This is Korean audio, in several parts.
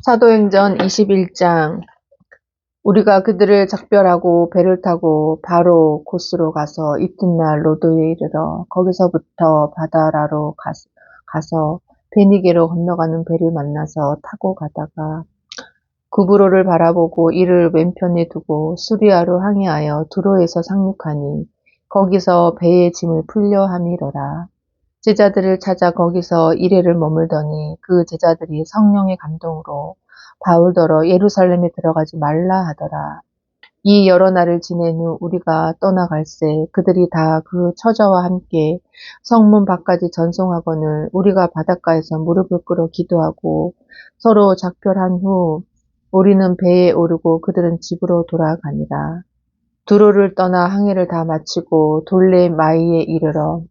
사도행전 21장. 우리가 그들을 작별하고 배를 타고 바로 고스로 가서 이튿날 로도에 이르러 거기서부터 바다라로 가서 베니게로 건너가는 배를 만나서 타고 가다가 구브로를 바라보고 이를 왼편에 두고 수리아로 항해하여 두로에서 상륙하니 거기서 배의 짐을 풀려 함이러라. 제자들을 찾아 거기서 이레를 머물더니 그 제자들이 성령의 감동으로 바울더러 예루살렘에 들어가지 말라 하더라. 이 여러 날을 지낸 후 우리가 떠나갈새 그들이 다 그 처자와 함께 성문 밖까지 전송하거늘 우리가 바닷가에서 무릎을 꿇어 기도하고 서로 작별한 후 우리는 배에 오르고 그들은 집으로 돌아가니라. 두로를 떠나 항해를 다 마치고 돌레마이에 이르러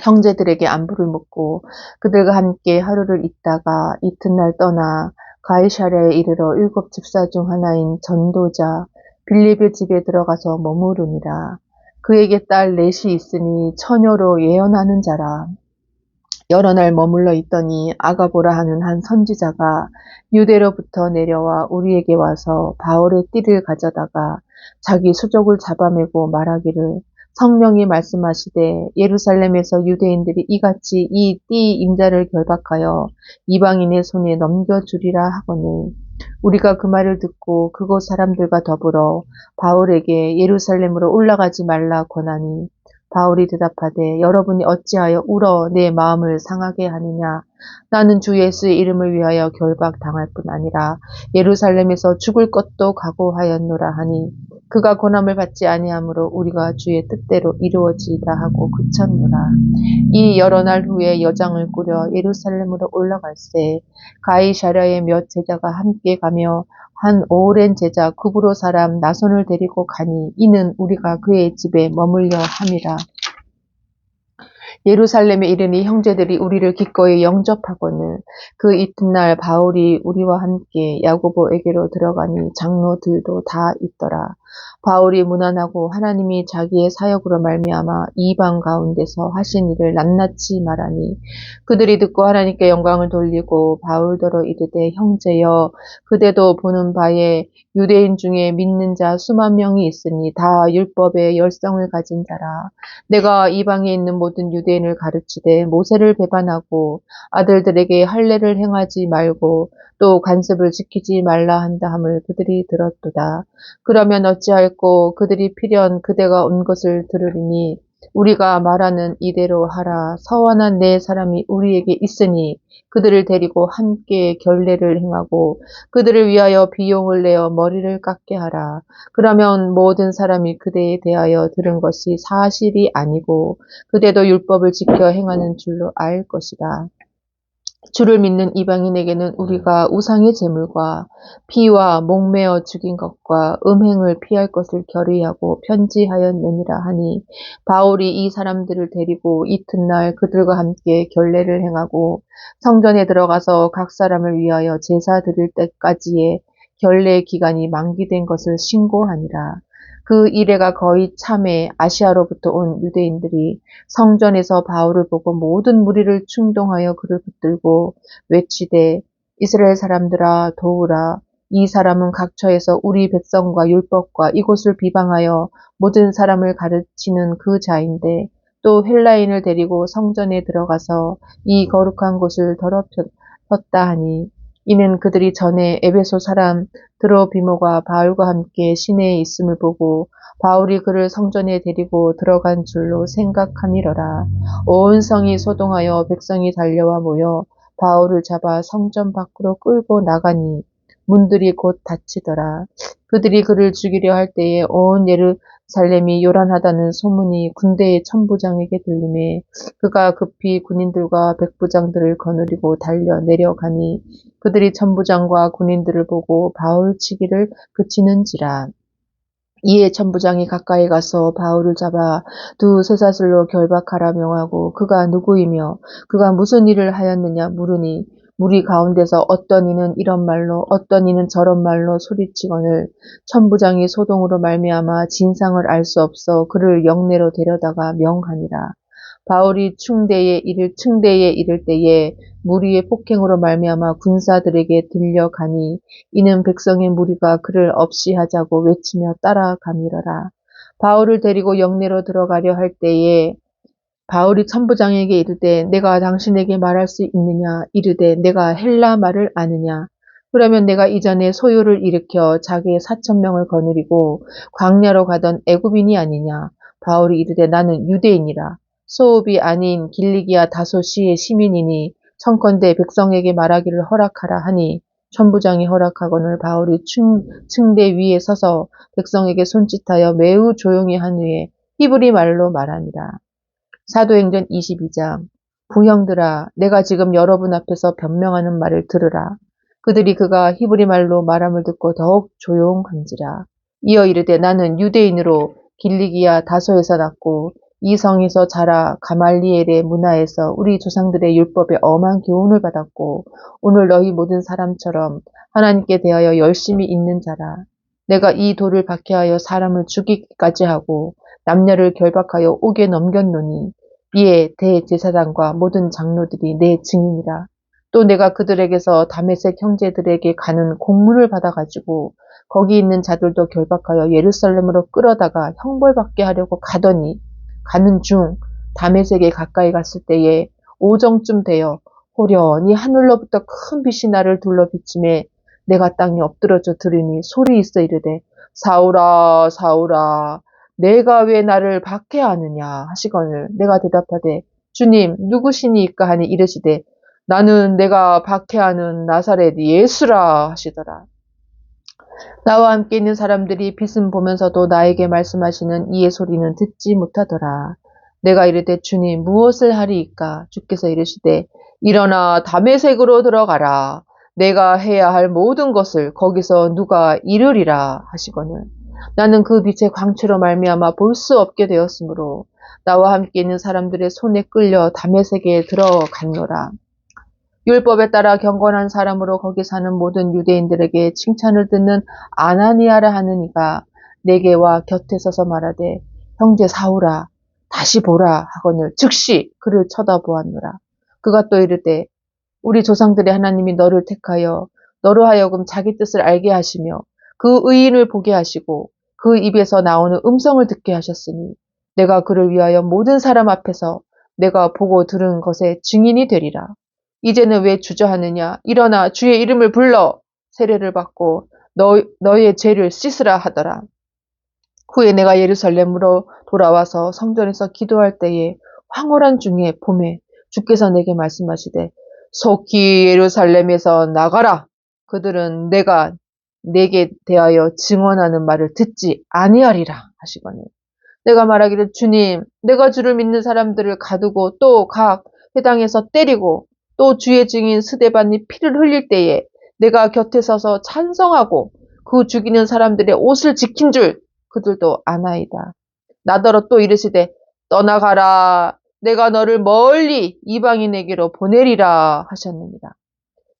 형제들에게 안부를 묻고 그들과 함께 하루를 있다가 이튿날 떠나 가이사랴에 이르러 7 집사 중 하나인 전도자 빌립의 집에 들어가서 머무르니라. 그에게 딸 넷이 있으니 처녀로 예언하는 자라. 여러 날 머물러 있더니 아가보라 하는 한 선지자가 유대로부터 내려와 우리에게 와서 바울의 띠를 가져다가 자기 수족을 잡아매고 말하기를 성령이 말씀하시되 예루살렘에서 유대인들이 이같이 이 띠 임자를 결박하여 이방인의 손에 넘겨주리라 하거늘 우리가 그 말을 듣고 그곳 사람들과 더불어 바울에게 예루살렘으로 올라가지 말라 권하니 바울이 대답하되 여러분이 어찌하여 울어 내 마음을 상하게 하느냐. 나는 주 예수의 이름을 위하여 결박당할 뿐 아니라 예루살렘에서 죽을 것도 각오하였노라 하니 그가 고난을 받지 아니하므로 우리가 주의 뜻대로 이루어지이다 하고 그쳤노라. 이 여러 날 후에 여장을 꾸려 예루살렘으로 올라갈새 가이사랴의 몇 제자가 함께 가며 한 오랜 제자 구브로 사람 나손을 데리고 가니 이는 우리가 그의 집에 머물려 함이라. 예루살렘에 이르니 형제들이 우리를 기꺼이 영접하거늘 그 이튿날 바울이 우리와 함께 야고보에게로 들어가니 장로들도 다 있더라. 바울이 무난하고 하나님이 자기의 사역으로 말미암아 이방 가운데서 하신 일을 낱낱이 말하니 그들이 듣고 하나님께 영광을 돌리고 바울더러 이르되 형제여 그대도 보는 바에 유대인 중에 믿는 자 수만 명이 있으니 다 율법의 열성을 가진 자라. 내가 이방에 있는 모든 유대인을 가르치되 모세를 배반하고 아들들에게 할례를 행하지 말고 또 관습을 지키지 말라 한다 함을 그들이 들었도다. 그러면 어찌할꼬 그들이 필연 그대가 온 것을 들으리니 우리가 말하는 이대로 하라. 서원한 네 사람이 우리에게 있으니 그들을 데리고 함께 결례를 행하고 그들을 위하여 비용을 내어 머리를 깎게 하라. 그러면 모든 사람이 그대에 대하여 들은 것이 사실이 아니고 그대도 율법을 지켜 행하는 줄로 알 것이다. 주를 믿는 이방인에게는 우리가 우상의 제물과 피와 목매어 죽인 것과 음행을 피할 것을 결의하고 편지하였느니라 하니 바울이 이 사람들을 데리고 이튿날 그들과 함께 결례를 행하고 성전에 들어가서 각 사람을 위하여 제사 드릴 때까지의 결례 기간이 만기된 것을 신고하니라. 그 이래가 거의 참에 아시아로부터 온 유대인들이 성전에서 바울을 보고 모든 무리를 충동하여 그를 붙들고 외치되 이스라엘 사람들아 도우라. 이 사람은 각처에서 우리 백성과 율법과 이곳을 비방하여 모든 사람을 가르치는 그 자인데 또 헬라인을 데리고 성전에 들어가서 이 거룩한 곳을 더럽혔다 하니 이는 그들이 전에 에베소 사람 드로비모가 바울과 함께 시내에 있음을 보고 바울이 그를 성전에 데리고 들어간 줄로 생각함이러라. 온 성이 소동하여 백성이 달려와 모여 바울을 잡아 성전 밖으로 끌고 나가니 문들이 곧 닫히더라. 그들이 그를 죽이려 할 때에 온 예루살렘이 요란하다는 소문이 군대의 천부장에게 들리매 그가 급히 군인들과 백부장들을 거느리고 달려 내려가니 그들이 천부장과 군인들을 보고 바울 치기를 그치는지라. 이에 천부장이 가까이 가서 바울을 잡아 두 쇠사슬로 결박하라 명하고 그가 누구이며 그가 무슨 일을 하였느냐 물으니 무리 가운데서 어떤 이는 이런 말로 어떤 이는 저런 말로 소리치거늘 천부장이 소동으로 말미암아 진상을 알 수 없어 그를 영내로 데려다가 명하니라. 바울이 층대에 이를 때에 무리의 폭행으로 말미암아 군사들에게 들려가니 이는 백성의 무리가 그를 없이하자고 외치며 따라가미러라. 바울을 데리고 영내로 들어가려 할 때에 바울이 천부장에게 이르되 내가 당신에게 말할 수 있느냐 이르되 내가 헬라 말을 아느냐 그러면 내가 이전에 소요를 일으켜 자기의 4,000명을 거느리고 광야로 가던 애굽인이 아니냐. 바울이 이르되 나는 유대인이라 소읍이 아닌 길리기아 다소시의 시민이니 청컨대 백성에게 말하기를 허락하라 하니 천부장이 허락하거늘 바울이 층대 위에 서서 백성에게 손짓하여 매우 조용히 한 후에 히브리 말로 말하니라. 사도행전 22장 부형들아 내가 지금 여러분 앞에서 변명하는 말을 들으라. 그들이 그가 히브리 말로 말함을 듣고 더욱 조용한지라. 이어 이르되 나는 유대인으로 길리기아 다소에서 났고 이 성에서 자라 가말리엘의 문화에서 우리 조상들의 율법에 엄한 교훈을 받았고 오늘 너희 모든 사람처럼 하나님께 대하여 열심히 있는 자라. 내가 이 돌을 박해하여 사람을 죽이기까지 하고 남녀를 결박하여 옥에 넘겼노니 이에 대제사장과 모든 장로들이 내 증인이라. 또 내가 그들에게서 다메섹 형제들에게 가는 공문을 받아가지고 거기 있는 자들도 결박하여 예루살렘으로 끌어다가 형벌받게 하려고 가는 중 다메섹에 가까이 갔을 때에 오정쯤 되어 호련히 하늘로부터 큰 빛이 나를 둘러 비침에 내가 땅에 엎드러져 들으니 소리 있어 이르되 사울아 사울아 내가 왜 나를 박해하느냐 하시거늘 내가 대답하되 주님 누구시니까 하니 이르시되 나는 내가 박해하는 나사렛 예수라 하시더라. 나와 함께 있는 사람들이 빛은 보면서도 나에게 말씀하시는 이의 소리는 듣지 못하더라. 내가 이르되 주님 무엇을 하리이까? 주께서 이르시되 일어나 다메섹으로 들어가라. 내가 해야 할 모든 것을 거기서 누가 이르리라 하시거늘 나는 그 빛의 광채로 말미암아 볼 수 없게 되었으므로 나와 함께 있는 사람들의 손에 끌려 다메섹에 들어갔노라. 율법에 따라 경건한 사람으로 거기 사는 모든 유대인들에게 칭찬을 듣는 아나니아라 하는 이가 내게와 곁에 서서 말하되 형제 사울아 다시 보라 하거늘 즉시 그를 쳐다보았노라. 그가 또 이르되 우리 조상들의 하나님이 너를 택하여 너로 하여금 자기 뜻을 알게 하시며 그 의인을 보게 하시고 그 입에서 나오는 음성을 듣게 하셨으니 내가 그를 위하여 모든 사람 앞에서 내가 보고 들은 것의 증인이 되리라. 이제는 왜 주저하느냐? 일어나 주의 이름을 불러 세례를 받고 너의 죄를 씻으라 하더라. 후에 내가 예루살렘으로 돌아와서 성전에서 기도할 때에 황홀한 중에 봄에 주께서 내게 말씀하시되 속히 예루살렘에서 나가라. 그들은 내가 내게 대하여 증언하는 말을 듣지 아니하리라 하시거늘 내가 말하기를 주님 내가 주를 믿는 사람들을 가두고 또 각 회당에서 때리고 또 주의 증인 스데반이 피를 흘릴 때에 내가 곁에 서서 찬성하고 그 죽이는 사람들의 옷을 지킨 줄 그들도 아나이다. 나더러 또 이르시되 떠나가라. 내가 너를 멀리 이방인에게로 보내리라 하셨느니라.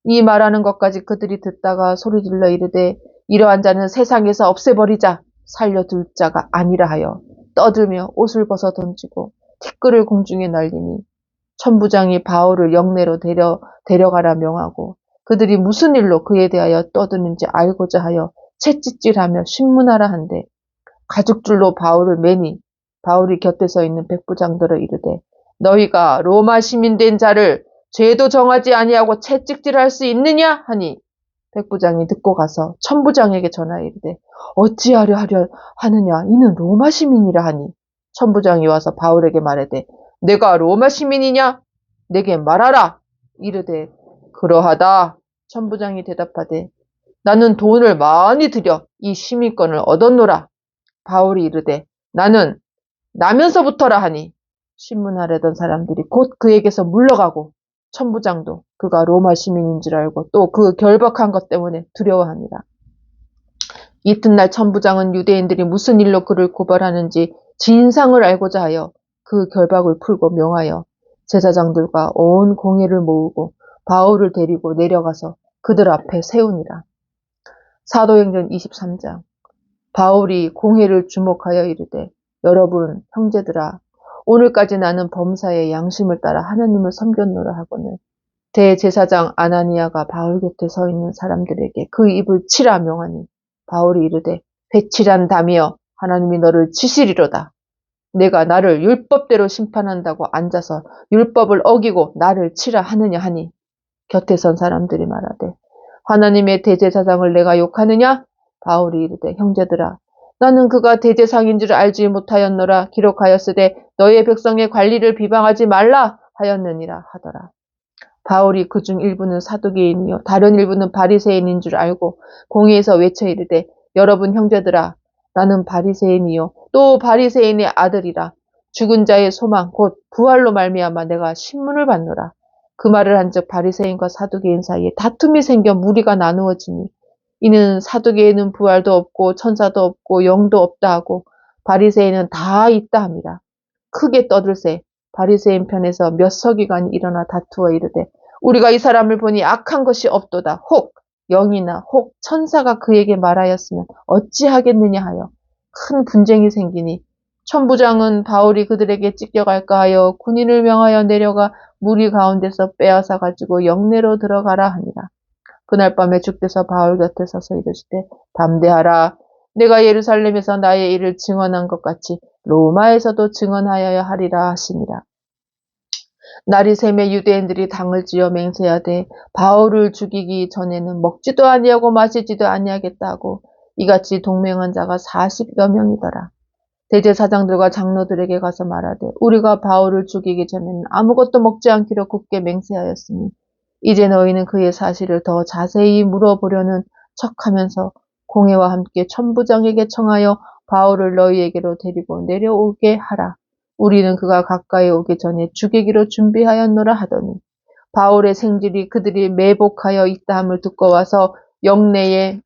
이 말하는 것까지 그들이 듣다가 소리질러 이르되 이러한 자는 세상에서 없애버리자 살려둘 자가 아니라 하여 떠들며 옷을 벗어 던지고 티끌을 공중에 날리니 천부장이 바울을 영내로 데려가라 명하고 그들이 무슨 일로 그에 대하여 떠드는지 알고자 하여 채찍질하며 신문하라 한데 가죽줄로 바울을 매니 바울이 곁에 서 있는 백부장들을 이르되 너희가 로마 시민 된 자를 죄도 정하지 아니하고 채찍질할 수 있느냐 하니 백부장이 듣고 가서 천부장에게 전하여 이르되 어찌하려 하느냐 이는 로마 시민이라 하니 천부장이 와서 바울에게 말하되 내가 로마 시민이냐 내게 말하라 이르되 그러하다. 천부장이 대답하되 나는 돈을 많이 들여 이 시민권을 얻었노라. 바울이 이르되 나는 나면서부터라 하니 신문하려던 사람들이 곧 그에게서 물러가고 천부장도 그가 로마 시민인 줄 알고 또 그 결박한 것 때문에 두려워하니라. 이튿날 천부장은 유대인들이 무슨 일로 그를 고발하는지 진상을 알고자 하여 그 결박을 풀고 명하여 제사장들과 온 공회를 모으고 바울을 데리고 내려가서 그들 앞에 세우니라. 사도행전 23장 바울이 공회를 주목하여 이르되 여러분 형제들아 오늘까지 나는 범사의 양심을 따라 하나님을 섬겼노라 하거늘 대제사장 아나니아가 바울 곁에 서 있는 사람들에게 그 입을 치라 명하니 바울이 이르되 회칠한 담이여 하나님이 너를 치시리로다. 내가 나를 율법대로 심판한다고 앉아서 율법을 어기고 나를 치라 하느냐 하니 곁에 선 사람들이 말하되 하나님의 대제사장을 내가 욕하느냐? 바울이 이르되 형제들아 나는 그가 대제사장인 줄 알지 못하였노라. 기록하였으되 너의 백성의 관리를 비방하지 말라 하였느니라 하더라. 바울이 그중 일부는 사두개인이요 다른 일부는 바리새인인 줄 알고 공회에서 외쳐 이르되 여러분 형제들아 나는 바리새인이요 또 바리새인의 아들이라. 죽은 자의 소망 곧 부활로 말미암아 내가 신문을 받노라. 그 말을 한즉 바리새인과 사두개인 사이에 다툼이 생겨 무리가 나누어지니 이는 사두개인은 부활도 없고 천사도 없고 영도 없다 하고 바리새인은 다 있다 합니다. 크게 떠들세 바리새인 편에서 몇 서기관이 일어나 다투어 이르되 우리가 이 사람을 보니 악한 것이 없도다. 혹 영이나 혹 천사가 그에게 말하였으면 어찌하겠느냐 하여 큰 분쟁이 생기니 천부장은 바울이 그들에게 찢겨갈까 하여 군인을 명하여 내려가 무리 가운데서 빼앗아 가지고 영내로 들어가라 하니라. 그날 밤에 주께서 바울 곁에 서서 이르시되 담대하라. 내가 예루살렘에서 나의 일을 증언한 것 같이 로마에서도 증언하여야 하리라 하시니라. 날이 새매 유대인들이 당을 지어 맹세하되 바울을 죽이기 전에는 먹지도 아니하고 마시지도 아니하겠다 하고 이같이 동맹한 자가 40여 명이더라. 대제사장들과 장로들에게 가서 말하되 우리가 바울을 죽이기 전에는 아무것도 먹지 않기로 굳게 맹세하였으니 이제 너희는 그의 사실을 더 자세히 물어보려는 척하면서 공회와 함께 천부장에게 청하여 바울을 너희에게로 데리고 내려오게 하라. 우리는 그가 가까이 오기 전에 죽이기로 준비하였노라 하더니 바울의 생질이 그들이 매복하여 있다함을 듣고 와서 영내에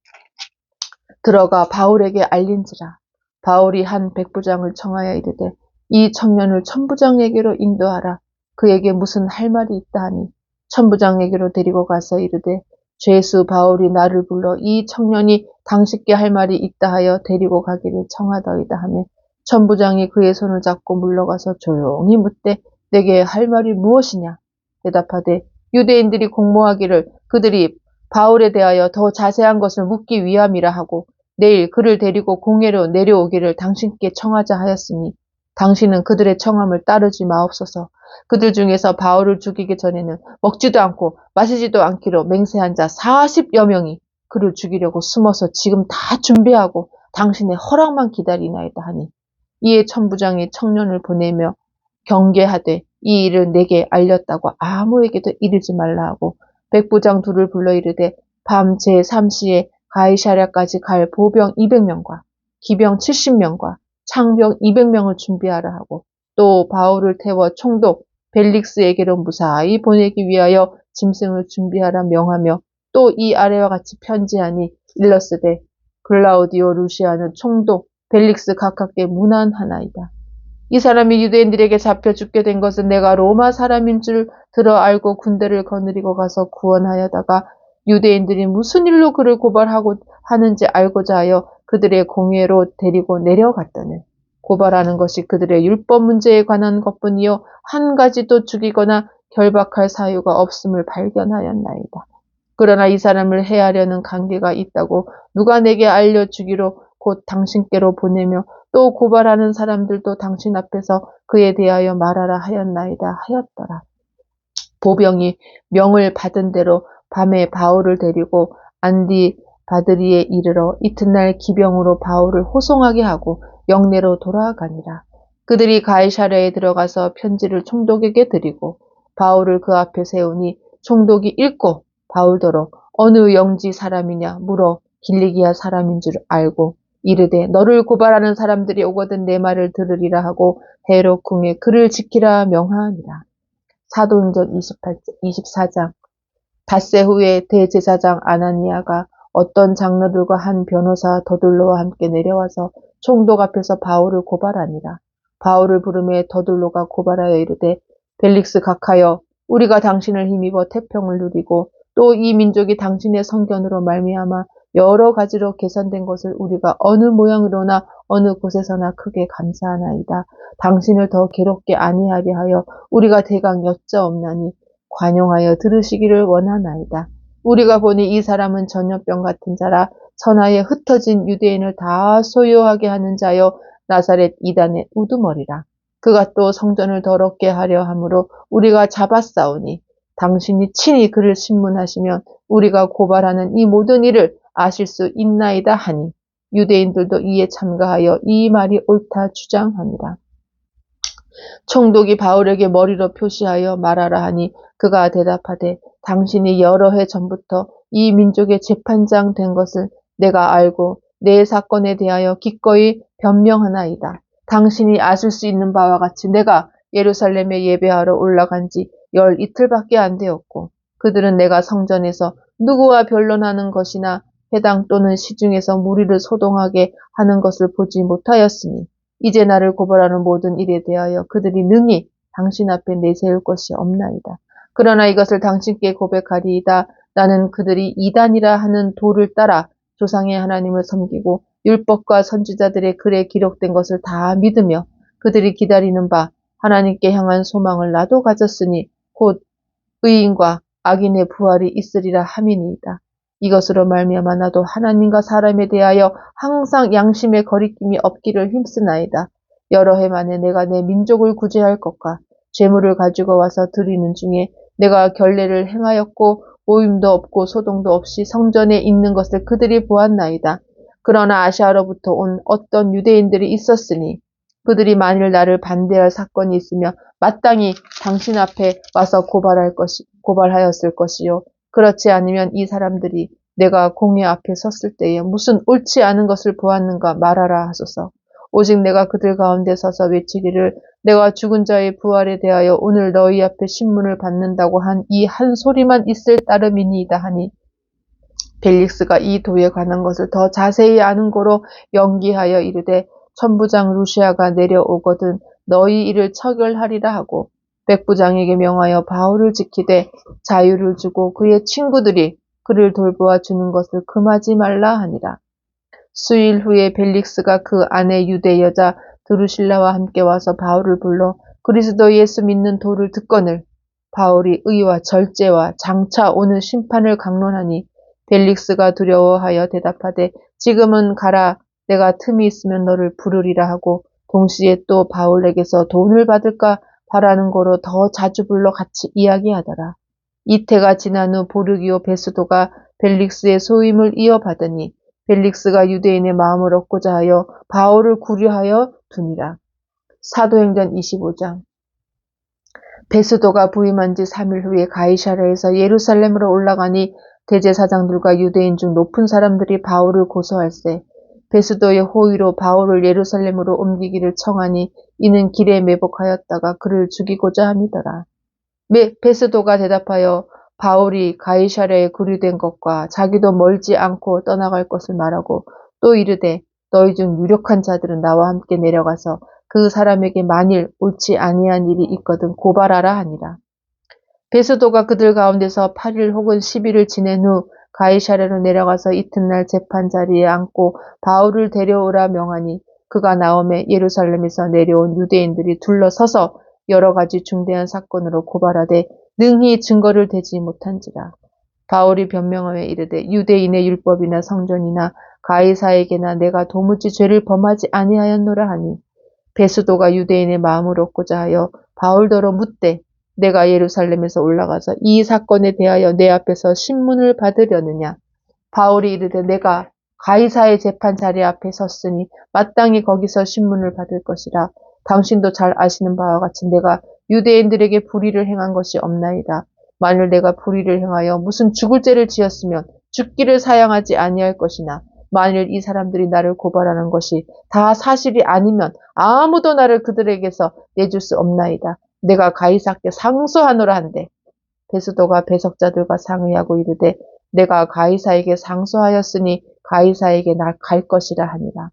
들어가 바울에게 알린지라. 바울이 한 백부장을 청하여 이르되 이 청년을 천부장에게로 인도하라. 그에게 무슨 할 말이 있다 하니 천부장에게로 데리고 가서 이르되 죄수 바울이 나를 불러 이 청년이 당신께 할 말이 있다 하여 데리고 가기를 청하더이다 하며 천부장이 그의 손을 잡고 물러가서 조용히 묻되 내게 할 말이 무엇이냐? 대답하되 유대인들이 공모하기를 그들이 바울에 대하여 더 자세한 것을 묻기 위함이라 하고 내일 그를 데리고 공회로 내려오기를 당신께 청하자 하였으니 당신은 그들의 청함을 따르지 마옵소서. 그들 중에서 바울을 죽이기 전에는 먹지도 않고 마시지도 않기로 맹세한 자 40여 명이 그를 죽이려고 숨어서 지금 다 준비하고 당신의 허락만 기다리나이다 하니 이에 천부장이 청년을 보내며 경계하되 이 일을 내게 알렸다고 아무에게도 이르지 말라 하고 백부장 둘을 불러 이르되 밤 제3시에 가이사랴까지 갈 보병 200명과 기병 70명과 창병 200명을 준비하라 하고 또 바울을 태워 총독 벨릭스에게로 무사히 보내기 위하여 짐승을 준비하라 명하며 또 이 아래와 같이 편지하니 일러스되 글라우디오 루시아는 총독 벨릭스 각각께 문안하나이다. 이 사람이 유대인들에게 잡혀 죽게 된 것은 내가 로마 사람인 줄 들어 알고 군대를 거느리고 가서 구원하여다가 유대인들이 무슨 일로 그를 고발하고 하는지 알고자 하여 그들의 공회로 데리고 내려갔더니 고발하는 것이 그들의 율법 문제에 관한 것뿐이요 한 가지도 죽이거나 결박할 사유가 없음을 발견하였나이다. 그러나 이 사람을 해하려는 관계가 있다고 누가 내게 알려주기로 곧 당신께로 보내며 또 고발하는 사람들도 당신 앞에서 그에 대하여 말하라 하였나이다 하였더라. 보병이 명을 받은 대로 밤에 바울을 데리고 안디바드리에 이르러 이튿날 기병으로 바울을 호송하게 하고 영내로 돌아가니라. 그들이 가이사랴에 들어가서 편지를 총독에게 드리고 바울을 그 앞에 세우니 총독이 읽고 바울더러 어느 영지 사람이냐 물어 길리기아 사람인 줄 알고 이르되 너를 고발하는 사람들이 오거든 내 말을 들으리라 하고 헤롯 궁에 그를 지키라 명하니라. 사도행전 24장 닷새 후에 대제사장 아나니아가 어떤 장로들과 한 변호사 더둘로와 함께 내려와서 총독 앞에서 바울을 고발하니라. 바울을 부르매 더둘로가 고발하여 이르되 벨릭스 각하여 우리가 당신을 힘입어 태평을 누리고 또 이 민족이 당신의 성견으로 말미암아 여러 가지로 개선된 것을 우리가 어느 모양으로나 어느 곳에서나 크게 감사하나이다. 당신을 더 괴롭게 아니하게 하여 우리가 대강 여짜옵나니 관용하여 들으시기를 원하나이다. 우리가 보니 이 사람은 전염병 같은 자라 천하에 흩어진 유대인을 다 소유하게 하는 자여 나사렛 이단의 우두머리라. 그가 또 성전을 더럽게 하려 함으로 우리가 잡았사오니 당신이 친히 그를 신문하시면 우리가 고발하는 이 모든 일을 아실 수 있나이다 하니 유대인들도 이에 참가하여 이 말이 옳다 주장하니라. 총독이 바울에게 머리로 표시하여 말하라 하니 그가 대답하되 당신이 여러 해 전부터 이 민족의 재판장 된 것을 내가 알고 내 사건에 대하여 기꺼이 변명하나이다. 당신이 아실 수 있는 바와 같이 내가 예루살렘에 예배하러 올라간 지 열 이틀밖에 안 되었고 그들은 내가 성전에서 누구와 변론하는 것이나 회당 또는 시중에서 무리를 소동하게 하는 것을 보지 못하였으니 이제 나를 고발하는 모든 일에 대하여 그들이 능히 당신 앞에 내세울 것이 없나이다. 그러나 이것을 당신께 고백하리이다. 나는 그들이 이단이라 하는 도를 따라 조상의 하나님을 섬기고 율법과 선지자들의 글에 기록된 것을 다 믿으며 그들이 기다리는 바 하나님께 향한 소망을 나도 가졌으니 곧 의인과 악인의 부활이 있으리라 함이니이다. 이것으로 말미암아 나도 하나님과 사람에 대하여 항상 양심의 거리낌이 없기를 힘쓰나이다. 여러 해 만에 내가 내 민족을 구제할 것과 재물을 가지고 와서 드리는 중에 내가 결례를 행하였고 모임도 없고 소동도 없이 성전에 있는 것을 그들이 보았나이다. 그러나 아시아로부터 온 어떤 유대인들이 있었으니 그들이 만일 나를 반대할 사건이 있으며 마땅히 당신 앞에 와서 고발하였을 것이요. 그렇지 않으면 이 사람들이 내가 공회 앞에 섰을 때에 무슨 옳지 않은 것을 보았는가 말하라 하소서. 오직 내가 그들 가운데 서서 외치기를 내가 죽은 자의 부활에 대하여 오늘 너희 앞에 신문을 받는다고 한 이 한 소리만 있을 따름이니이다 하니 벨릭스가 이 도에 관한 것을 더 자세히 아는 고로 연기하여 이르되 천부장 루시아가 내려오거든 너희 일을 처결하리라 하고 백부장에게 명하여 바울을 지키되 자유를 주고 그의 친구들이 그를 돌보아 주는 것을 금하지 말라 하니라. 수일 후에 벨릭스가 그 아내 유대 여자 드루실라와 함께 와서 바울을 불러 그리스도 예수 믿는 도를 듣거늘 바울이 의와 절제와 장차 오는 심판을 강론하니 벨릭스가 두려워하여 대답하되 지금은 가라. 내가 틈이 있으면 너를 부르리라 하고 동시에 또 바울에게서 돈을 받을까 바라는 거로 더 자주 불러 같이 이야기하더라. 이태가 지난 후 보르기오 베스도가 벨릭스의 소임을 이어받으니 벨릭스가 유대인의 마음을 얻고자 하여 바울을 구류하여 두니라. 사도행전 25장. 베스도가 부임한 지 3일 후에 가이사랴에서 예루살렘으로 올라가니 대제사장들과 유대인 중 높은 사람들이 바울을 고소할세 베스도의 호의로 바울을 예루살렘으로 옮기기를 청하니 이는 길에 매복하였다가 그를 죽이고자 함이더라. 베스도가 대답하여 바울이 가이사랴에 구류된 것과 자기도 멀지 않고 떠나갈 것을 말하고 또 이르되 너희 중 유력한 자들은 나와 함께 내려가서 그 사람에게 만일 옳지 아니한 일이 있거든 고발하라 하니라. 베스도가 그들 가운데서 8일 혹은 10일을 지낸 후 가이사랴로 내려가서 이튿날 재판 자리에 앉고 바울을 데려오라 명하니 그가 나오매 예루살렘에서 내려온 유대인들이 둘러서서 여러 가지 중대한 사건으로 고발하되 능히 증거를 대지 못한지라. 바울이 변명하여 이르되 유대인의 율법이나 성전이나 가이사에게나 내가 도무지 죄를 범하지 아니하였노라 하니 베스도가 유대인의 마음을 얻고자 하여 바울더러 묻되 내가 예루살렘에서 올라가서 이 사건에 대하여 내 앞에서 신문을 받으려느냐. 바울이 이르되 내가 가이사의 재판 자리 앞에 섰으니 마땅히 거기서 신문을 받을 것이라. 당신도 잘 아시는 바와 같이 내가 유대인들에게 불의를 행한 것이 없나이다. 만일 내가 불의를 행하여 무슨 죽을 죄를 지었으면 죽기를 사양하지 아니할 것이나 만일 이 사람들이 나를 고발하는 것이 다 사실이 아니면 아무도 나를 그들에게서 내줄 수 없나이다. 내가 가이사께 상소하노라 한대. 베스도가 배석자들과 상의하고 이르되 내가 가이사에게 상소하였으니 가이사에게 갈 것이라 하니라.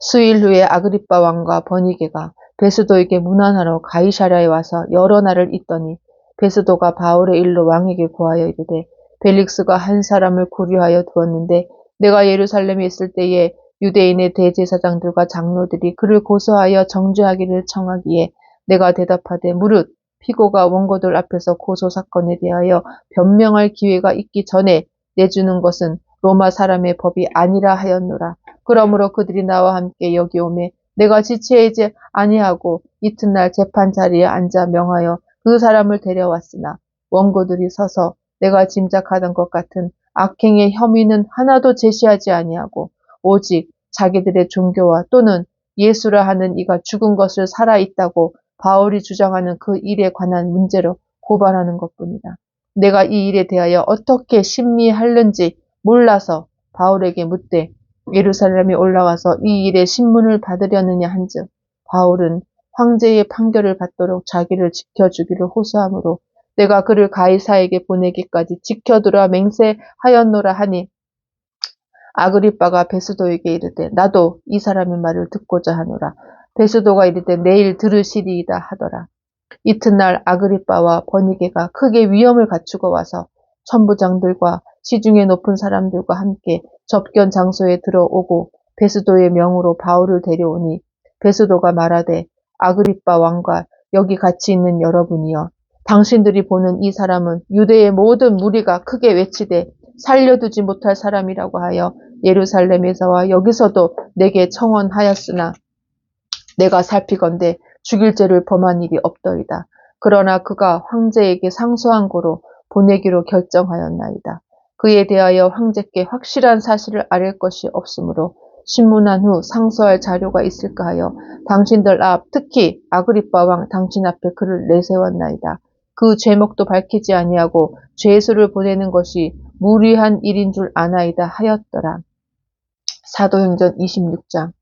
수일 후에 아그리빠 왕과 버니게가 베스도에게 문안하러 가이사랴에 와서 여러 날을 있더니 베스도가 바울의 일로 왕에게 고하여 이르되 벨릭스가 한 사람을 구류하여 두었는데 내가 예루살렘에 있을 때에 유대인의 대제사장들과 장로들이 그를 고소하여 정죄하기를 청하기에 내가 대답하되 무릇 피고가 원고들 앞에서 고소 사건에 대하여 변명할 기회가 있기 전에 내주는 것은 로마 사람의 법이 아니라 하였노라. 그러므로 그들이 나와 함께 여기 오매 내가 지체하지 아니하고 이튿날 재판 자리에 앉아 명하여 그 사람을 데려왔으나 원고들이 서서 내가 짐작하던 것 같은 악행의 혐의는 하나도 제시하지 아니하고 오직 자기들의 종교와 또는 예수라 하는 이가 죽은 것을 살아있다고 바울이 주장하는 그 일에 관한 문제로 고발하는 것뿐이다. 내가 이 일에 대하여 어떻게 심리하는지 몰라서 바울에게 묻되 예루살렘에 올라가서 이 일의 신문을 받으려느냐 한즉 바울은 황제의 판결을 받도록 자기를 지켜주기를 호소하므로 내가 그를 가이사에게 보내기까지 지켜두라 맹세하였노라 하니 아그리빠가 베스도에게 이르되 나도 이 사람의 말을 듣고자 하노라. 베스도가 이르되 내일 들으시리이다 하더라. 이튿날 아그리빠와 버니게가 크게 위험을 갖추고 와서 천부장들과 시중에 높은 사람들과 함께 접견 장소에 들어오고 베스도의 명으로 바울을 데려오니 베스도가 말하되 아그리빠 왕과 여기 같이 있는 여러분이여 당신들이 보는 이 사람은 유대의 모든 무리가 크게 외치되 살려두지 못할 사람이라고 하여 예루살렘에서와 여기서도 내게 청원하였으나 내가 살피건대 죽일 죄를 범한 일이 없더이다. 그러나 그가 황제에게 상소한 고로 보내기로 결정하였나이다. 그에 대하여 황제께 확실한 사실을 아릴 것이 없으므로 신문한 후 상소할 자료가 있을까 하여 당신들 앞 특히 아그리빠 왕 당신 앞에 그를 내세웠나이다. 그 죄목도 밝히지 아니하고 죄수를 보내는 것이 무리한 일인 줄 아나이다 하였더라. 사도행전 26장.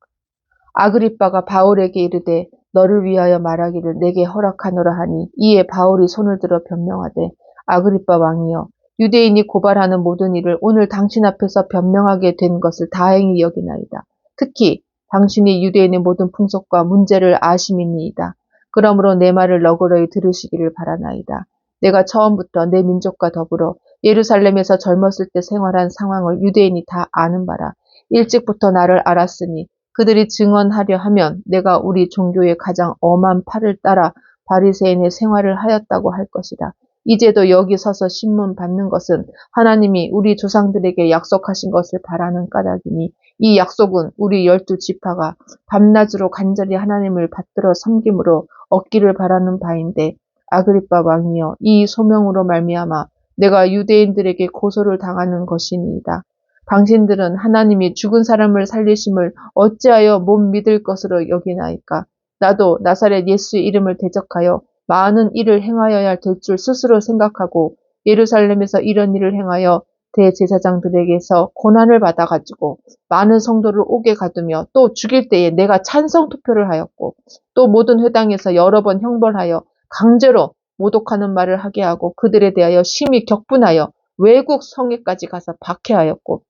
아그리빠가 바울에게 이르되 너를 위하여 말하기를 내게 허락하노라 하니 이에 바울이 손을 들어 변명하되 아그리빠 왕이여 유대인이 고발하는 모든 일을 오늘 당신 앞에서 변명하게 된 것을 다행히 여기나이다. 특히 당신이 유대인의 모든 풍속과 문제를 아심이니이다. 그러므로 내 말을 너그러이 들으시기를 바라나이다. 내가 처음부터 내 민족과 더불어 예루살렘에서 젊었을 때 생활한 상황을 유대인이 다 아는 바라. 일찍부터 나를 알았으니 그들이 증언하려 하면 내가 우리 종교의 가장 엄한 팔을 따라 바리새인의 생활을 하였다고 할 것이다. 이제도 여기 서서 신문 받는 것은 하나님이 우리 조상들에게 약속하신 것을 바라는 까닭이니 이 약속은 우리 12지파가 밤낮으로 간절히 하나님을 받들어 섬김으로 얻기를 바라는 바인데 아그리빠 왕이여 이 소명으로 말미암아 내가 유대인들에게 고소를 당하는 것이니이다. 당신들은 하나님이 죽은 사람을 살리심을 어찌하여 못 믿을 것으로 여기나이까? 나도 나사렛 예수의 이름을 대적하여 많은 일을 행하여야 될 줄 스스로 생각하고 예루살렘에서 이런 일을 행하여 대제사장들에게서 고난을 받아가지고 많은 성도를 옥에 가두며 또 죽일 때에 내가 찬성 투표를 하였고 또 모든 회당에서 여러 번 형벌하여 강제로 모독하는 말을 하게 하고 그들에 대하여 심히 격분하여 외국 성에까지 가서 박해하였고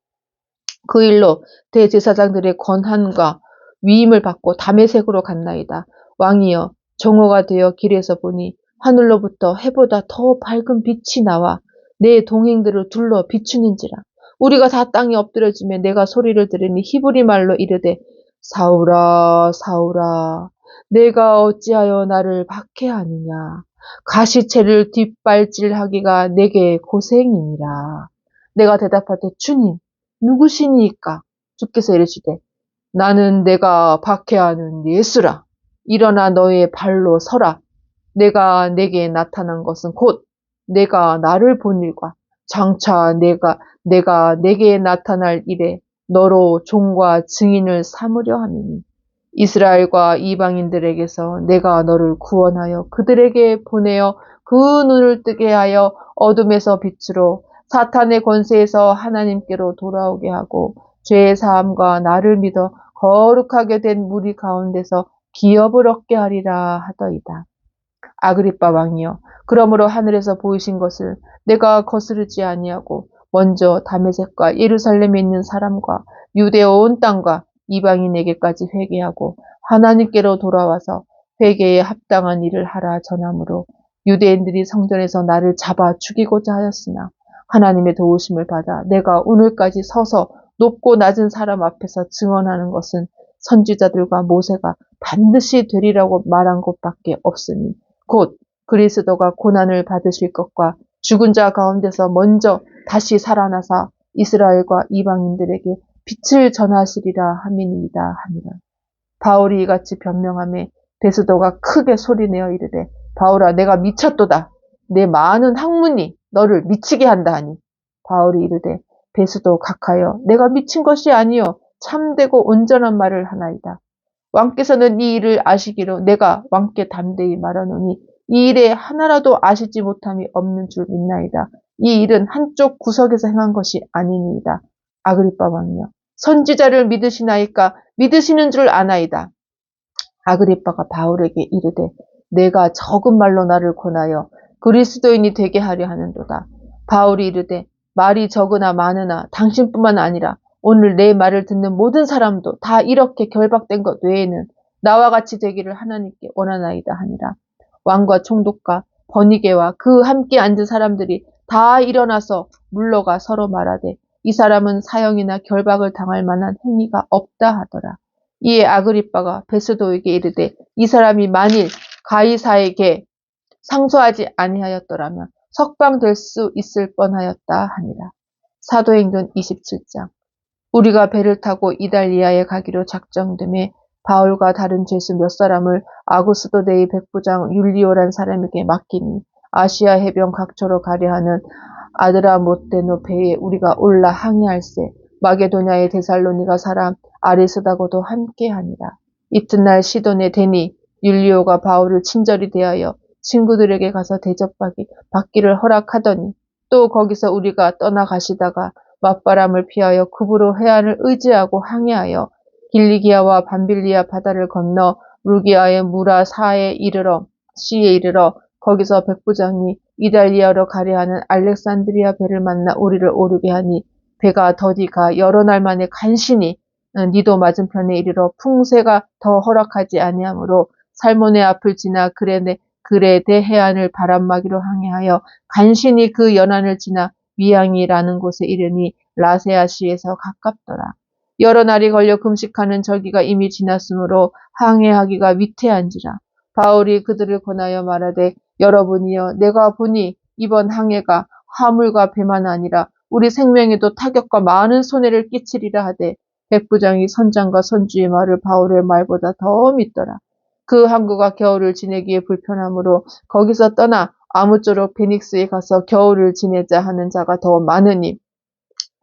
그 일로 대제사장들의 권한과 위임을 받고 다메섹으로 갔나이다. 왕이여 정오가 되어 길에서 보니 하늘로부터 해보다 더 밝은 빛이 나와 내 동행들을 둘러 비추는지라. 우리가 다 땅에 엎드려지며 내가 소리를 들으니 히브리 말로 이르되 사울아 사울아 내가 어찌하여 나를 박해하느냐. 가시채를 뒷발질하기가 내게 고생이니라. 내가 대답하되 주님 누구시니까? 주께서 이르시되 나는 내가 박해하는 예수라. 일어나 너의 발로 서라. 내가 내게 나타난 것은 곧 내가 나를 본 일과 장차 내가 내게 나타날 일에 너로 종과 증인을 삼으려 함이니 이스라엘과 이방인들에게서 내가 너를 구원하여 그들에게 보내어 그 눈을 뜨게 하여 어둠에서 빛으로 사탄의 권세에서 하나님께로 돌아오게 하고 죄의 사함과 나를 믿어 거룩하게 된 무리 가운데서 기업을 얻게 하리라 하더이다. 아그리빠 왕이여 그러므로 하늘에서 보이신 것을 내가 거스르지 아니하고 먼저 다메섹과 예루살렘에 있는 사람과 유대 온 땅과 이방인에게까지 회개하고 하나님께로 돌아와서 회개에 합당한 일을 하라 전함으로 유대인들이 성전에서 나를 잡아 죽이고자 하였으나 하나님의 도우심을 받아 내가 오늘까지 서서 높고 낮은 사람 앞에서 증언하는 것은 선지자들과 모세가 반드시 되리라고 말한 것밖에 없으니 곧 그리스도가 고난을 받으실 것과 죽은 자 가운데서 먼저 다시 살아나사 이스라엘과 이방인들에게 빛을 전하시리라 함이니이다 하니라. 바울이 이같이 변명하며 베스도가 크게 소리내어 이르되 바울아 내가 미쳤도다. 내 많은 학문이 너를 미치게 한다 하니 바울이 이르되 베스도 각하여 내가 미친 것이 아니요 참되고 온전한 말을 하나이다. 왕께서는 이 일을 아시기로 내가 왕께 담대히 말하노니 이 일에 하나라도 아시지 못함이 없는 줄 믿나이다. 이 일은 한쪽 구석에서 행한 것이 아니니이다. 아그리빠 왕이여 선지자를 믿으시나이까 믿으시는 줄 아나이다. 아그리빠가 바울에게 이르되 내가 적은 말로 나를 권하여 그리스도인이 되게 하려 하는도다. 바울이 이르되 말이 적으나 많으나 당신뿐만 아니라 오늘 내 말을 듣는 모든 사람도 다 이렇게 결박된 것 외에는 나와 같이 되기를 하나님께 원하나이다 하니라. 왕과 총독과 버니게와 그 함께 앉은 사람들이 다 일어나서 물러가 서로 말하되 이 사람은 사형이나 결박을 당할 만한 행위가 없다 하더라. 이에 아그리빠가 베스도에게 이르되 이 사람이 만일 가이사에게 상소하지 아니하였더라면 석방될 수 있을 뻔하였다 하니라. 사도행전 27장. 우리가 배를 타고 이달리아에 가기로 작정됨에 바울과 다른 죄수 몇 사람을 아구스도 대의 백부장 율리오란 사람에게 맡기니 아시아 해변 각처로 가려 하는 아드라모테노 배에 우리가 올라 항해할세 마게도냐의 데살로니가 사람 아리스다고도 함께하니라. 이튿날 시돈에 대니 율리오가 바울을 친절히 대하여 친구들에게 가서 대접받기를 허락하더니 또 거기서 우리가 떠나가시다가 맞바람을 피하여 급으로 해안을 의지하고 항해하여 길리기아와 밤빌리아 바다를 건너 루기아의 무라 시에 이르러 거기서 백부장이 이달리아로 가려 하는 알렉산드리아 배를 만나 우리를 오르게 하니 배가 더디 가 여러 날 만에 간신히 니도 맞은편에 이르러 풍세가 더 허락하지 아니하므로 살모네 앞을 지나 그레데 해안을 바람막이로 항해하여 간신히 그 연안을 지나 위앙이라는 곳에 이르니 라세아시에서 가깝더라. 여러 날이 걸려 금식하는 절기가 이미 지났으므로 항해하기가 위태한지라. 바울이 그들을 권하여 말하되 여러분이여 내가 보니 이번 항해가 화물과 배만 아니라 우리 생명에도 타격과 많은 손해를 끼치리라 하되 백부장이 선장과 선주의 말을 바울의 말보다 더 믿더라. 그 항구가 겨울을 지내기에 불편하므로 거기서 떠나 아무쪼록 베닉스에 가서 겨울을 지내자 하는 자가 더 많으니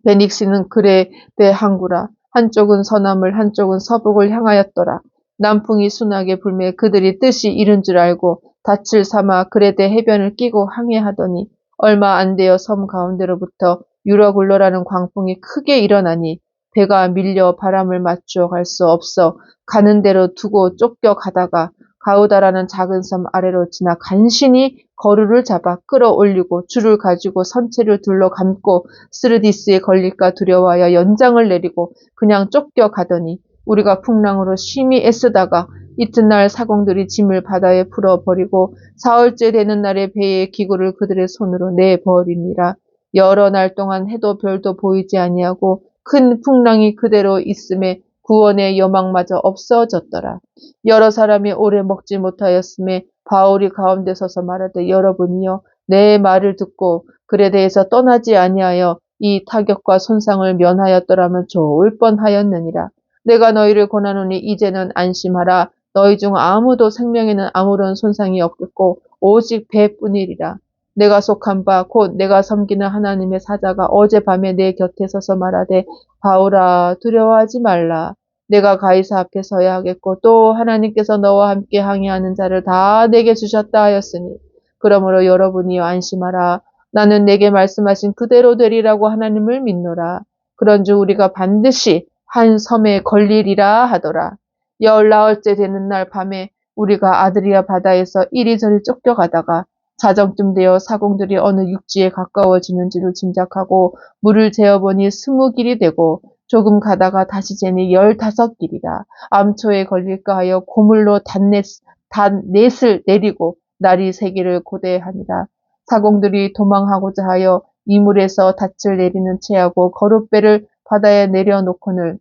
베닉스는 그레데 항구라. 한쪽은 서남을 한쪽은 서북을 향하였더라. 남풍이 순하게 불매 그들이 뜻이 이른 줄 알고 닻을 삼아 그레데 해변을 끼고 항해하더니 얼마 안 되어 섬 가운데로부터 유러굴로라는 광풍이 크게 일어나니 배가 밀려 바람을 맞추어 갈 수 없어 가는 대로 두고 쫓겨 가다가 가우다라는 작은 섬 아래로 지나 간신히 거루를 잡아 끌어올리고 줄을 가지고 선체를 둘러 감고 스르디스에 걸릴까 두려워하여 연장을 내리고 그냥 쫓겨가더니 우리가 풍랑으로 심히 애쓰다가 이튿날 사공들이 짐을 바다에 풀어버리고 사흘째 되는 날에 배의 기구를 그들의 손으로 내버리니라. 여러 날 동안 해도 별도 보이지 아니하고 큰 풍랑이 그대로 있음에 구원의 여망마저 없어졌더라. 여러 사람이 오래 먹지 못하였음에 바울이 가운데 서서 말하되 여러분이여 내 말을 듣고 그레데에서 떠나지 아니하여 이 타격과 손상을 면하였더라면 좋을 뻔하였느니라. 내가 너희를 권하노니 이제는 안심하라. 너희 중 아무도 생명에는 아무런 손상이 없겠고 오직 배뿐이리라. 내가 속한 바 곧 내가 섬기는 하나님의 사자가 어젯밤에 내 곁에 서서 말하되 바울아 두려워하지 말라. 내가 가이사 앞에 서야 하겠고 또 하나님께서 너와 함께 항해하는 자를 다 내게 주셨다 하였으니 그러므로 여러분이여 안심하라. 나는 내게 말씀하신 그대로 되리라고 하나님을 믿노라. 그런즉 우리가 반드시 한 섬에 걸리리라 하더라. 열나흘째 되는 날 밤에 우리가 아드리아 바다에서 이리저리 쫓겨가다가 자정쯤 되어 사공들이 어느 육지에 가까워지는 줄을 짐작하고 물을 재어보니 20길이 되고 조금 가다가 다시 재니 15길이라. 암초에 걸릴까 하여 고물로 닷넷을 내리고 날이 새기를 고대하니라. 사공들이 도망하고자 하여 이물에서 닻을 내리는 채하고 거룻배를 바다에 내려놓거늘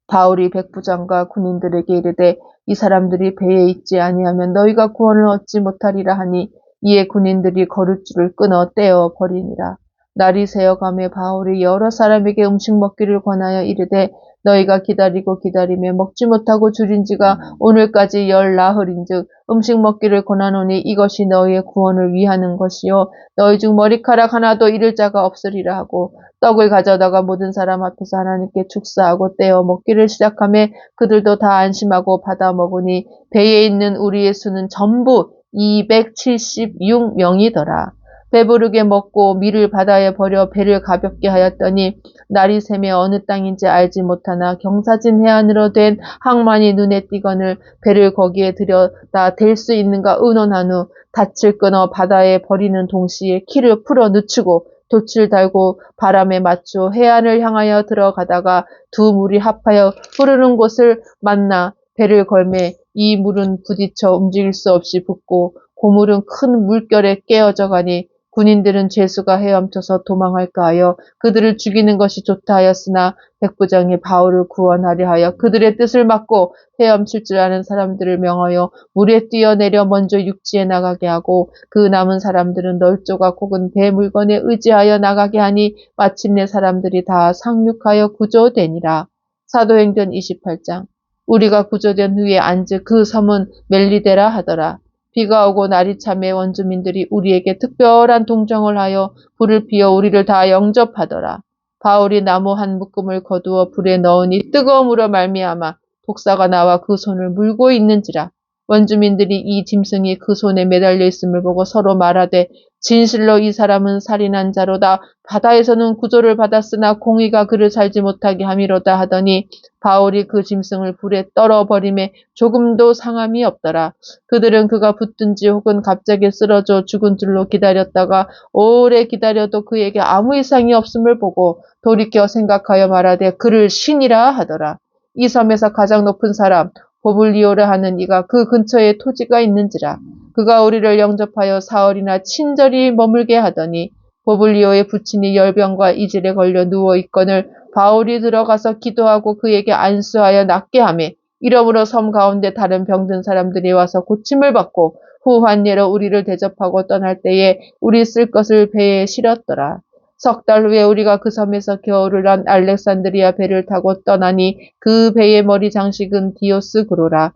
바울이 백부장과 군인들에게 이르되 이 사람들이 배에 있지 아니하면 너희가 구원을 얻지 못하리라 하니 이에 군인들이 거룻줄을 끊어 떼어 버리니라. 날이 새어가며 바울이 여러 사람에게 음식 먹기를 권하여 이르되 너희가 기다리고 기다리며 먹지 못하고 줄인 지가 오늘까지 열 나흘인즉 음식 먹기를 권하노니 이것이 너희의 구원을 위하는 것이요 너희 중 머리카락 하나도 잃을 자가 없으리라 하고 떡을 가져다가 모든 사람 앞에서 하나님께 축사하고 떼어 먹기를 시작하며 그들도 다 안심하고 받아 먹으니 배에 있는 우리의 수는 전부 276명이더라. 배부르게 먹고 밀을 바다에 버려 배를 가볍게 하였더니 날이 새며 어느 땅인지 알지 못하나 경사진 해안으로 된 항만이 눈에 띄거늘 배를 거기에 들여다 댈 수 있는가 의논한 후 닻을 끊어 바다에 버리는 동시에 키를 풀어 늦추고 돛을 달고 바람에 맞추어 해안을 향하여 들어가다가 두 물이 합하여 흐르는 곳을 만나 배를 걸매 이 물은 부딪혀 움직일 수 없이 붓고 고물은 큰 물결에 깨어져 가니 군인들은 죄수가 헤엄쳐서 도망할까 하여 그들을 죽이는 것이 좋다 하였으나 백부장이 바울을 구원하려 하여 그들의 뜻을 막고 헤엄칠 줄 아는 사람들을 명하여 물에 뛰어내려 먼저 육지에 나가게 하고 그 남은 사람들은 널조각 혹은 배 물건에 의지하여 나가게 하니 마침내 사람들이 다 상륙하여 구조되니라. 사도행전 28장. 우리가 구조된 후에 앉은 그 섬은 멜리데라 하더라. 비가 오고 날이 차매 원주민들이 우리에게 특별한 동정을 하여 불을 피워 우리를 다 영접하더라. 바울이 나무 한 묶음을 거두어 불에 넣으니 뜨거움으로 말미암아 독사가 나와 그 손을 물고 있는지라. 원주민들이 이 짐승이 그 손에 매달려 있음을 보고 서로 말하되 진실로 이 사람은 살인한 자로다. 바다에서는 구조를 받았으나 공의가 그를 살지 못하게 함이로다 하더니 바울이 그 짐승을 불에 떨어버림에 조금도 상함이 없더라. 그들은 그가 붙든지 혹은 갑자기 쓰러져 죽은 줄로 기다렸다가 오래 기다려도 그에게 아무 이상이 없음을 보고 돌이켜 생각하여 말하되 그를 신이라 하더라. 이 섬에서 가장 높은 사람 보블리오라 하는 이가 그 근처에 토지가 있는지라. 그가 우리를 영접하여 사흘이나 친절히 머물게 하더니 보블리오의 부친이 열병과 이질에 걸려 누워 있거늘 바울이 들어가서 기도하고 그에게 안수하여 낫게 하며 이러므로 섬 가운데 다른 병든 사람들이 와서 고침을 받고 후 환례로 우리를 대접하고 떠날 때에 우리 쓸 것을 배에 실었더라. 석 달 후에 우리가 그 섬에서 겨울을 한 알렉산드리아 배를 타고 떠나니 그 배의 머리 장식은 디오스 그로라.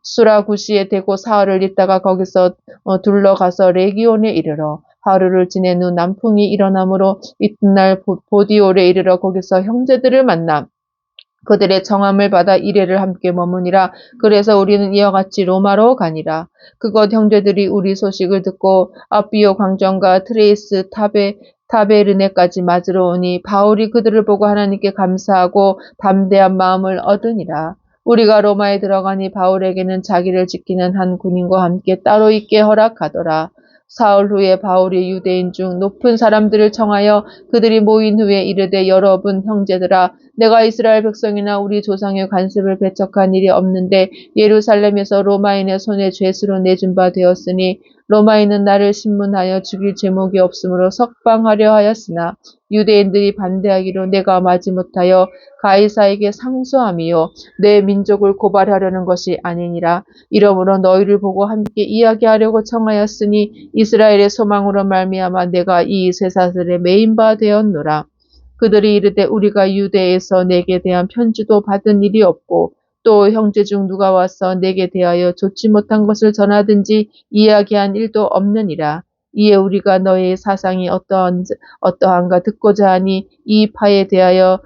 수라구시에 대고 사흘을 있다가 거기서 둘러가서 레기온에 이르러 하루를 지낸 후 남풍이 일어나므로 이튿날 보디올에 이르러 거기서 형제들을 만나 그들의 청함을 받아 이레를 함께 머무니라. 그래서 우리는 이와 같이 로마로 가니라. 그곳 형제들이 우리 소식을 듣고 아비오 광정과 트레이스 타베르네까지 맞으러 오니 바울이 그들을 보고 하나님께 감사하고 담대한 마음을 얻으니라. 우리가 로마에 들어가니 바울에게는 자기를 지키는 한 군인과 함께 따로 있게 허락하더라. 사흘 후에 바울이 유대인 중 높은 사람들을 청하여 그들이 모인 후에 이르되 여러분 형제들아 내가 이스라엘 백성이나 우리 조상의 관습을 배척한 일이 없는데 예루살렘에서 로마인의 손에 죄수로 내준 바 되었으니 로마인은 나를 신문하여 죽일 제목이 없으므로 석방하려 하였으나 유대인들이 반대하기로 내가 마지못하여 가이사에게 상소함이요 내 민족을 고발하려는 것이 아니니라. 이러므로 너희를 보고 함께 이야기하려고 청하였으니 이스라엘의 소망으로 말미암아 내가 이 쇠사슬에 매인 바 되었노라. 그들이 이르되 우리가 유대에서 내게 대한 편지도 받은 일이 없고 또 형제 중 누가 와서 내게 대하여 좋지 못한 것을 전하든지 이야기한 일도 없느니라. 이에 우리가 너의 사상이 어떠한가 듣고자 하니 이 파에 대하여는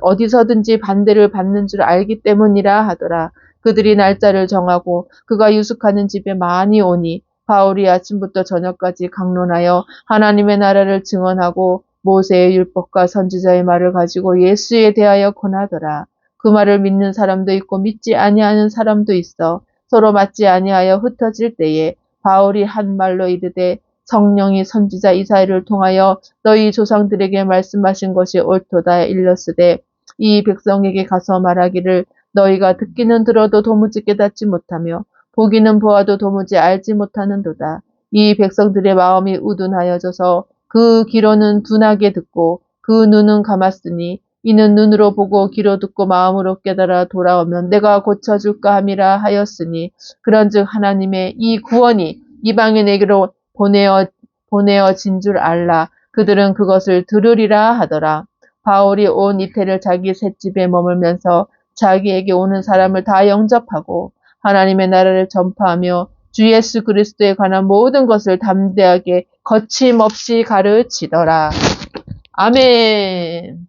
어디서든지 반대를 받는 줄 알기 때문이라 하더라. 그들이 날짜를 정하고 그가 유숙하는 집에 많이 오니 바울이 아침부터 저녁까지 강론하여 하나님의 나라를 증언하고 모세의 율법과 선지자의 말을 가지고 예수에 대하여 권하더라. 그 말을 믿는 사람도 있고 믿지 아니하는 사람도 있어 서로 맞지 아니하여 흩어질 때에 바울이 한 말로 이르되 성령이 선지자 이사야를 통하여 너희 조상들에게 말씀하신 것이 옳도다 일렀으되 이 백성에게 가서 말하기를 너희가 듣기는 들어도 도무지 깨닫지 못하며 보기는 보아도 도무지 알지 못하는도다. 이 백성들의 마음이 우둔하여져서 그 귀로는 둔하게 듣고 그 눈은 감았으니 이는 눈으로 보고 귀로 듣고 마음으로 깨달아 돌아오면 내가 고쳐줄까 함이라 하였으니 그런즉 하나님의 이 구원이 이방인에게로 보내어진 줄 알라. 그들은 그것을 들으리라 하더라. 바울이 온 이태를 자기 셋집에 머물면서 자기에게 오는 사람을 다 영접하고 하나님의 나라를 전파하며 주 예수 그리스도에 관한 모든 것을 담대하게 거침없이 가르치더라. 아멘.